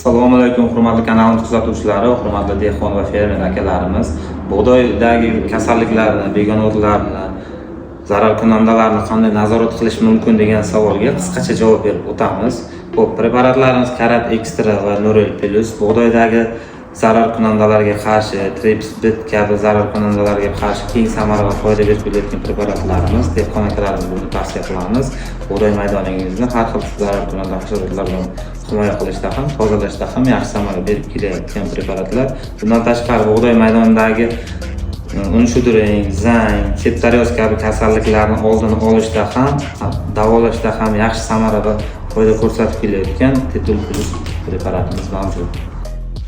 Assalomu alaykum hurmatli kanalimiz kuzatuvchilari, hurmatli dehqon va fermer akalarimiz. Bug'doydagi kasalliklarni, begona o'tlarni, zararkunandalarni qanday nazorat qilish mumkin degan savolga qisqacha javob berib o'tamiz. Xo'p, preparatlarimiz Karat Extra va Nurel Plus bug'doydagi zararkunandalarga qarshi, trips bit kabi zararkunandalarga qarshi keng samara va foyda berib kelayotgan preparatlarimiz. Dehqon akalarimizga buni tavsiya qilamiz. Bug'doy maydoningizni har xil zararkunanda hasharotlardan himoya qilishda ham, tozalashda ham yaxshi samara berib kelayotgan preparatlar. Bundan tashqari bug'doy maydonidagi un shudring, zang, septorioz kabi kasalliklarni oldini olishda ham, davolashda ham yaxshi samara va foyda ko'rsatib kelayotgan Tetul Plus preparatimiz mavjud.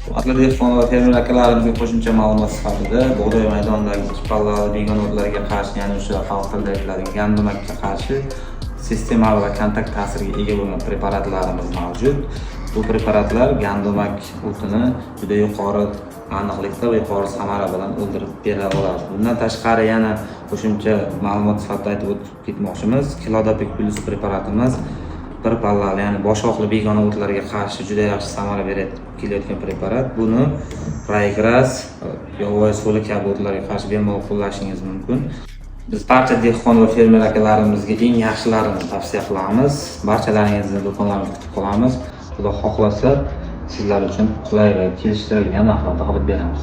Hurmatli dehqon va fermer akalarimizga qo'shimcha ma'lumot sifatida bug'doy maydonidagi ikki pallali begona o'tlarga qarshi, ya'ni o'sha xalq tilida aytiladigan gandumakka qarshi sistemal va kontakt ta'siriga ega bo'lgan preparatlarimiz mavjud. Bu preparatlar gandumak o'tini juda yuqori aniqlikda va yuqori samara bilan o'ldirib bera oladi. Bundan tashqari yana qo'shimcha ma'lumot sifatida aytib o'tib ketmoqchimiz. Kilodopik Plus preparatimiz bir pallali, ya'ni boshoqli begona o'tlarga qarshi juda yaxshi samara berib kelayotgan preparat. Buni raygras, yovvoyi so'li kabi o'tlarga qarshi bemalol qo'llashingiz mumkin. Biz barcha dehqon va fermer akalarimizga eng yaxshilarini tavsiya qilamiz. Barchalaringizni do'konlarimizda kutib qolamiz. Xudo xohlasa, sizlar uchun qulay va kelishtirilgan narxlarda qilib beramiz.